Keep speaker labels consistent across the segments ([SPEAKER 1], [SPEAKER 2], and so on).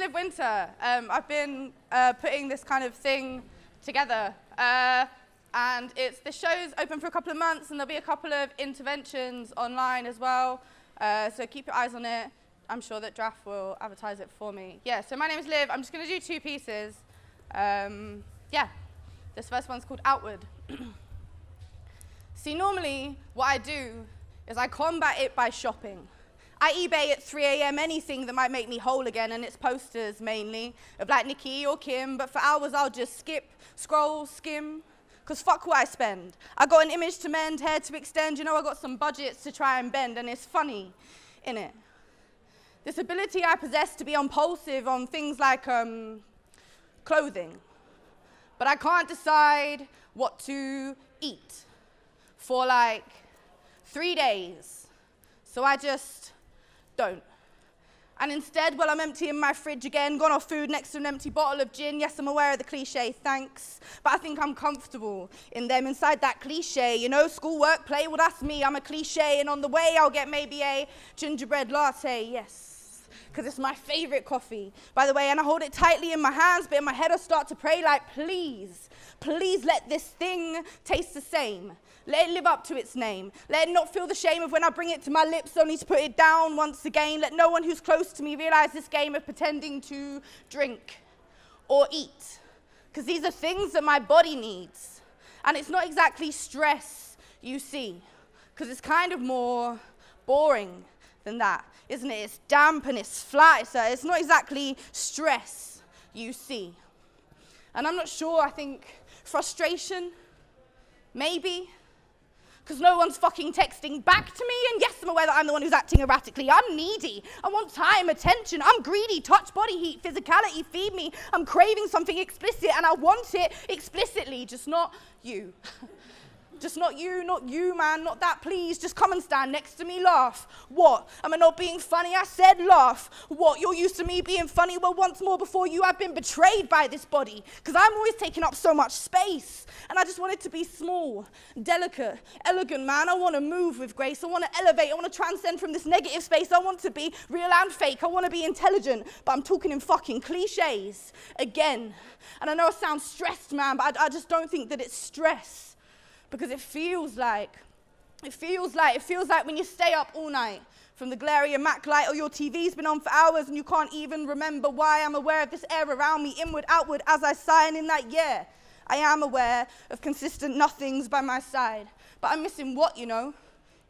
[SPEAKER 1] Liv Wynter. I've been putting this kind of thing together. And the show's open for a couple of months, and there'll be a couple of interventions online as well. So keep your eyes on it. I'm sure that DRAF will advertise it for me. Yeah, so my name is Liv. I'm just going to do 2 pieces. Yeah, this first one's called Outward. See, normally what I do is I combat it by shopping. I eBay at 3 a.m. anything that might make me whole again, and it's posters mainly of like Nikki or Kim, but for hours I'll just skip, scroll, skim, because fuck what I spend. I got an image to mend, hair to extend, you know, I got some budgets to try and bend, and it's funny, innit? This ability I possess to be impulsive on things like clothing, but I can't decide what to eat for like 3 days, so I just don't. And instead, well, I'm emptying my fridge again, gone off food next to an empty bottle of gin. Yes, I'm aware of the cliche, thanks, but I think I'm comfortable in them inside that cliche, you know, school, work, play, well, that's me, I'm a cliche, and on the way, I'll get maybe a gingerbread latte, yes, because it's my favorite coffee, by the way, and I hold it tightly in my hands, but in my head I start to pray like, please, please let this thing taste the same. Let it live up to its name. Let it not feel the shame of when I bring it to my lips, only to put it down once again. Let no one who's close to me realize this game of pretending to drink or eat. Because these are things that my body needs. And it's not exactly stress, you see. Because it's kind of more boring than that, isn't it? It's damp and it's flat. So it's not exactly stress, you see. And I'm not sure, I think frustration, maybe. Because no one's fucking texting back to me, and yes, I'm aware that I'm the one who's acting erratically. I'm needy. I want time, attention. I'm greedy. Touch, body heat, physicality, feed me. I'm craving something explicit, and I want it explicitly, just not you. Just not you, man, not that, please. Just come and stand next to me, laugh. What? Am I not being funny? I said laugh. What? You're used to me being funny? Well, once more before you, I've been betrayed by this body, because I'm always taking up so much space, and I just want it to be small, delicate, elegant, man. I want to move with grace. I want to elevate. I want to transcend from this negative space. I want to be real and fake. I want to be intelligent, but I'm talking in fucking cliches again. And I know I sound stressed, man, but I just don't think that it's stress. Because it feels like when you stay up all night from the glare of your Mac light, or your TV's been on for hours and you can't even remember why. I'm aware of this air around me, inward, outward, as I sigh, and in that yeah, I am aware of consistent nothings by my side. But I'm missing what, you know?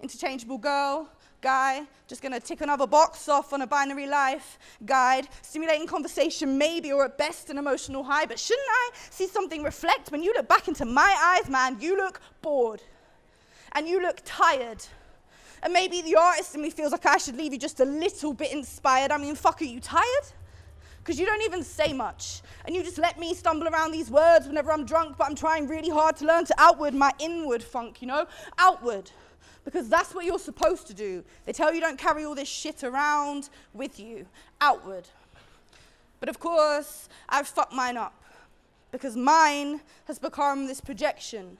[SPEAKER 1] Interchangeable girl, guy, just gonna tick another box off on a binary life guide, stimulating conversation maybe, or at best an emotional high, but shouldn't I see something reflect? When you look back into my eyes, man, you look bored, and you look tired, and maybe the artist in me feels like I should leave you just a little bit inspired. I mean, fuck, are you tired? Because you don't even say much, and you just let me stumble around these words whenever I'm drunk, but I'm trying really hard to learn to outward my inward funk, you know? Outward. Because that's what you're supposed to do. They tell you don't carry all this shit around with you. Outward. But of course, I've fucked mine up. Because mine has become this projection.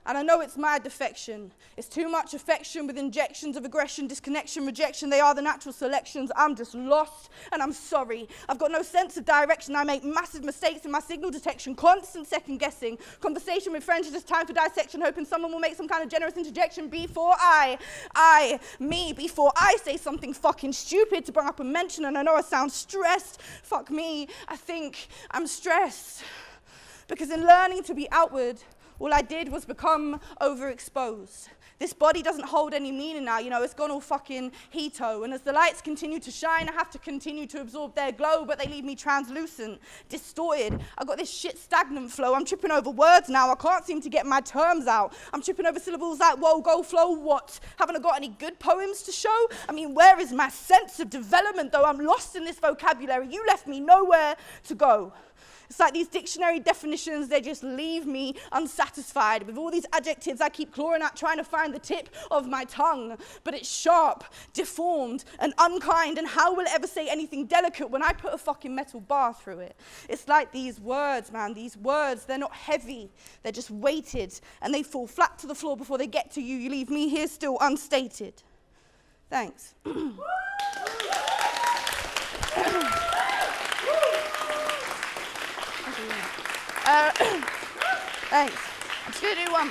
[SPEAKER 1] And I know it's my defection. It's too much affection with injections of aggression, disconnection, rejection. They are the natural selections. I'm just lost, and I'm sorry. I've got no sense of direction. I make massive mistakes in my signal detection, constant second guessing. Conversation with friends is just time for dissection, hoping someone will make some kind of generous interjection before before I say something fucking stupid to bring up a mention. And I know I sound stressed. Fuck me, I think I'm stressed. Because in learning to be outward, all I did was become overexposed. This body doesn't hold any meaning now, you know, it's gone all fucking heto. And as the lights continue to shine, I have to continue to absorb their glow, but they leave me translucent, distorted. I got this shit stagnant flow. I'm tripping over words now. I can't seem to get my terms out. I'm tripping over syllables like whoa, go, flow, what? Haven't I got any good poems to show? I mean, where is my sense of development, though? I'm lost in this vocabulary. You left me nowhere to go. It's like these dictionary definitions, they just leave me unsatisfied. With all these adjectives I keep clawing at, trying to find the tip of my tongue. But it's sharp, deformed, and unkind, and how will it ever say anything delicate when I put a fucking metal bar through it? It's like these words, man, these words, they're not heavy, they're just weighted, and they fall flat to the floor before they get to you. You leave me here still unstated. Thanks. Thanks. I'm just gonna do one.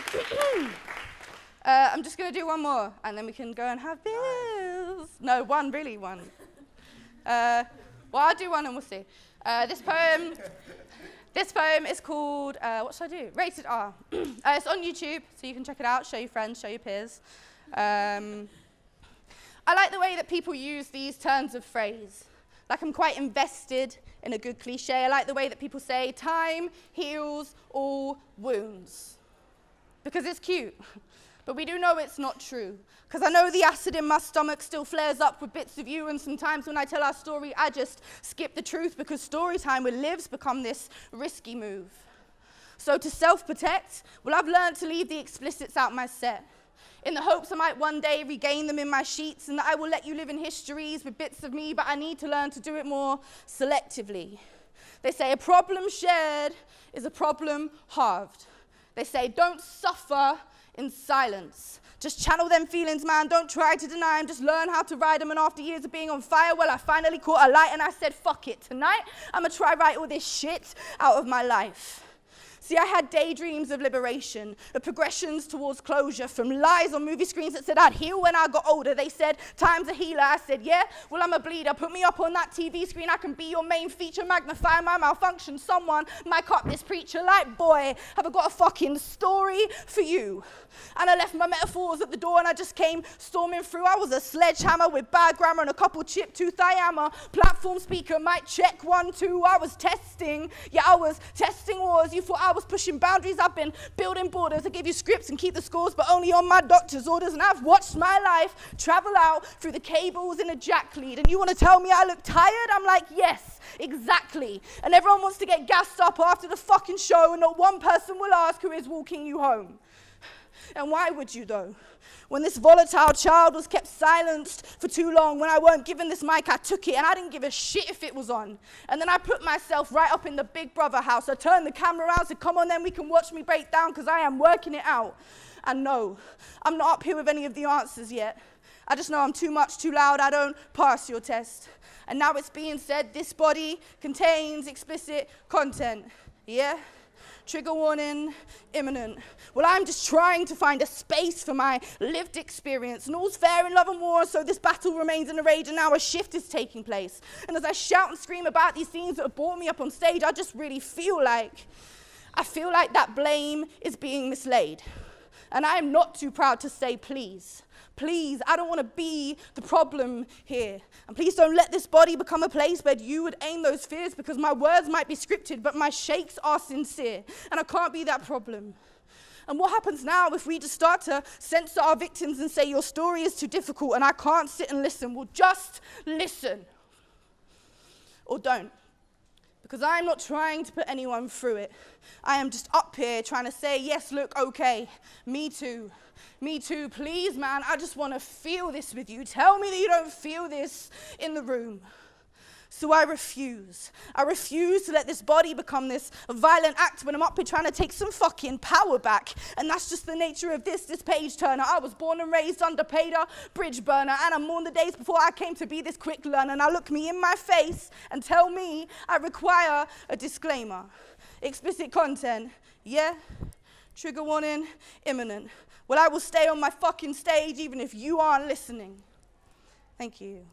[SPEAKER 1] I'm just gonna do one more, and then we can go and have beers. No, one. Well, I'll do one and we'll see. This poem is called, what should I do? Rated R. It's on YouTube, so you can check it out, show your friends, show your peers. I like the way that people use these turns of phrase. Like, I'm quite invested in a good cliche. I like the way that people say, time heals all wounds. Because it's cute. But we do know it's not true. Because I know the acid in my stomach still flares up with bits of you, and sometimes when I tell our story, I just skip the truth, because story time with Liv's become this risky move. So to self-protect, well, I've learned to leave the explicits out my set, in the hopes I might one day regain them in my sheets, and that I will let you live in histories with bits of me, but I need to learn to do it more selectively. They say a problem shared is a problem halved. They say don't suffer in silence. Just channel them feelings, man. Don't try to deny them. Just learn how to ride them. And after years of being on fire, well, I finally caught a light and I said, fuck it. Tonight, I'm gonna try write all this shit out of my life. See, I had daydreams of liberation, of progressions towards closure, from lies on movie screens that said I'd heal when I got older. They said, time's a healer. I said, yeah, well, I'm a bleeder. Put me up on that TV screen. I can be your main feature, magnify my malfunction. Someone mic up this preacher like, boy, have I got a fucking story for you. And I left my metaphors at the door and I just came storming through. I was a sledgehammer with bad grammar and a couple chip tooth I am a platform speaker, mic check 1, 2. I was testing, wars. You thought I was pushing boundaries. I've been building borders. I give you scripts and keep the scores, but only on my doctor's orders. And I've watched my life travel out through the cables in a jack lead. And you want to tell me I look tired? I'm like, yes, exactly. And everyone wants to get gassed up after the fucking show, and not one person will ask who is walking you home. And why would you, though? When this volatile child was kept silenced for too long, when I weren't given this mic, I took it, and I didn't give a shit if it was on. And then I put myself right up in the Big Brother house. I turned the camera around, said, come on then, we can watch me break down, because I am working it out. And no, I'm not up here with any of the answers yet. I just know I'm too much, too loud, I don't pass your test. And now it's being said, this body contains explicit content. Yeah? Trigger warning, imminent. Well, I'm just trying to find a space for my lived experience. And all's fair in love and war, so this battle remains in a rage, and now a shift is taking place. And as I shout and scream about these things that have brought me up on stage, I just really feel like that blame is being mislaid. And I am not too proud to say please. Please, I don't want to be the problem here. And please don't let this body become a place where you would aim those fears, because my words might be scripted, but my shakes are sincere. And I can't be that problem. And what happens now if we just start to censor our victims and say your story is too difficult and I can't sit and listen? Well, just listen. Or don't. Because I'm not trying to put anyone through it. I am just up here trying to say, yes, look, okay, me too. Me too, please, man, I just want to feel this with you. Tell me that you don't feel this in the room. So I refuse. I refuse to let this body become this violent act when I'm up here trying to take some fucking power back. And that's just the nature of this page turner. I was born and raised underpaid, a bridge burner, and I mourned the days before I came to be this quick learner. Now look me in my face and tell me I require a disclaimer. Explicit content, yeah? Trigger warning, imminent. Well, I will stay on my fucking stage even if you aren't listening. Thank you.